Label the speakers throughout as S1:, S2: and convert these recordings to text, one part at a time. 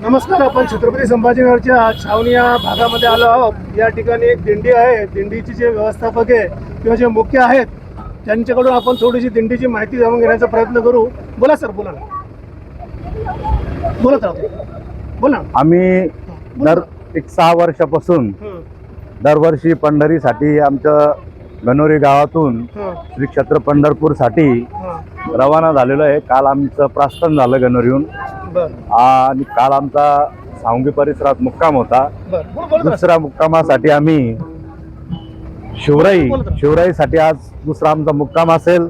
S1: नमस्कार. आपण छत्रपती संभाजीनगरच्या छावणी या भागामध्ये आलो आहोत. या ठिकाणी एक दिंडी आहे. दिंडीचे जे व्यवस्थापक आहे किंवा जे मुख्य आहेत त्यांच्याकडून आपण थोडीशी दिंडीची माहिती जाणून घेण्याचा प्रयत्न करू. बोला सर, बोला ना. बोलत राहतो, बोला.
S2: आम्ही दर 6 वर्षापासून दरवर्षी पंढरीसाठी आमच्या गणोरी गावातून श्री क्षेत्र पंढरपूरसाठी रवाना झालेलो आहे. काल आमचं प्रस्थान झालं गणोरीहून आणि काल आमचा सावंगी परिसरात मुक्काम होता. दुसऱ्या मुक्कामासाठी आम्ही शिवराईसाठी आज दुसरा आमचा मुक्काम असेल.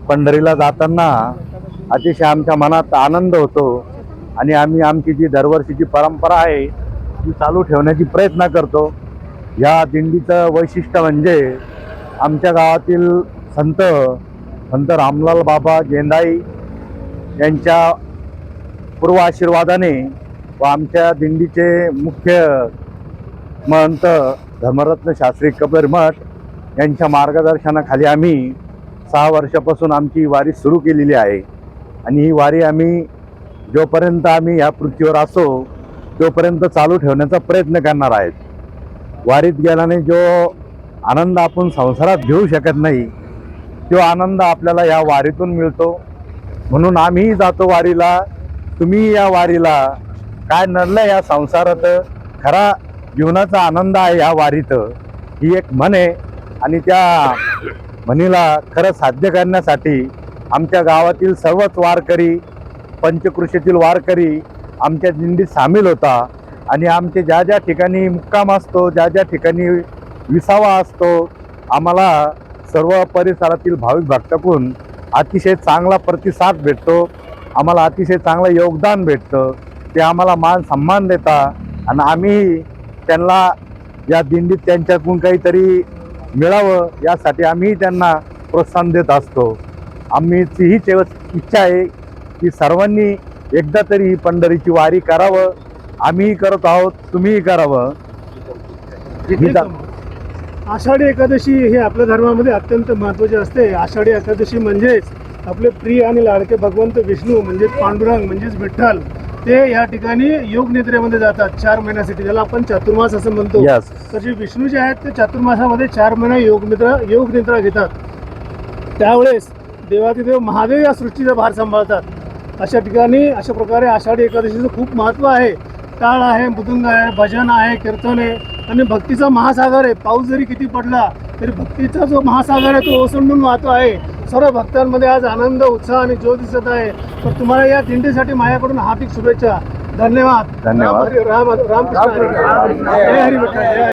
S2: पंढरीला जाताना अतिशय आमच्या मनात आनंद होतो आणि आम्ही आमची जी दरवर्षीची परंपरा आहे ती चालू ठेवण्याची प्रयत्न करतो. या दिंडीचं वैशिष्ट्य म्हणजे आमच्या गावातील संत रामलाल बाबा गेंदाई यांच्या पूर्व आशीर्वादाने व आमच्या दिंडीचे मुख्य महंत धर्मरत्न शास्त्री कबीर मठ यांच्या मार्गदर्शनाखाली आम्ही 6 वर्षापासून आमची वारी सुरू केलेली आहे. आणि ही वारी आम्ही जोपर्यंत आम्ही या पृथ्वीवर असो तोपर्यंत चालू ठेवण्याचा प्रयत्न करणार आहेत. वारीत गेल्याने जो आनंद आपण संसारात घेऊ शकत नाही तो आनंद आपल्याला या वारीतून मिळतो. म्हणून आम्हीही जातो वारीला, तुम्ही या वारीला. काय नडलं या संसारात, खरा जीवनाचा आनंद आहे या वारीत, ही एक म्हण आहे. आणि त्या म्हणीला खरं साध्य करण्यासाठी आमच्या गावातील सर्वच वारकरी, पंचकृषीतील वारकरी आमच्या दिंडीत सामील होता. आणि आमचे ज्या ज्या ठिकाणी मुक्काम असतो, ज्या ज्या ठिकाणी विसावा असतो, आम्हाला सर्व परिसरातील भाविक भक्तांकडून अतिशय चांगला प्रतिसाद भेटतो. आम्हाला अतिशय चांगलं योगदान भेटतं. ते आम्हाला मान सन्मान देतात आणि आम्ही त्यांना या दिंडीत त्यांच्याकडून काहीतरी मिळावं यासाठी आम्ही त्यांना प्रोत्साहन देत असतो. आमची हीच इच्छा आहे की सर्वांनी एकदा तरी पंढरीची वारी करावं. आम्हीही करत आहोत, तुम्हीही करावं.
S1: आषाढी एकादशी हे आपल्या धर्मामध्ये अत्यंत महत्त्वाचे असते. आषाढी एकादशी म्हणजेच आपले प्रिय आणि लाडके भगवंत विष्णू म्हणजेच पांडुरंग म्हणजेच विठ्ठल ते या ठिकाणी योग निद्रेमध्ये जातात 4 महिन्यासाठी, ज्याला आपण चातुर्मास असं म्हणतो. तर जे विष्णू जे आहेत ते चातुर्मासामध्ये 4 महिने योग निद्रा घेतात. त्यावेळेस देवादिदेव महादेव या सृष्टीचा भार सांभाळतात. अशा ठिकाणी अशा प्रकारे आषाढी एकादशीचं खूप महत्त्व आहे. टाळ आहे, मृदुंग आहे, भजन आहे, कीर्तन आहे आणि भक्तीचा महासागर आहे. पाऊस जरी किती पडला तरी भक्तीचा जो महासागर आहे तो ओसंडून वाहतो आहे. सर्व भक्तांमध्ये आज आनंद, उत्साह आणि जोर दिसत आहे. तर तुम्हाला या दिंडीसाठी माझ्याकडून हार्दिक शुभेच्छा. धन्यवाद.
S2: धन्यवाद.
S1: रामकृष्ण हरी.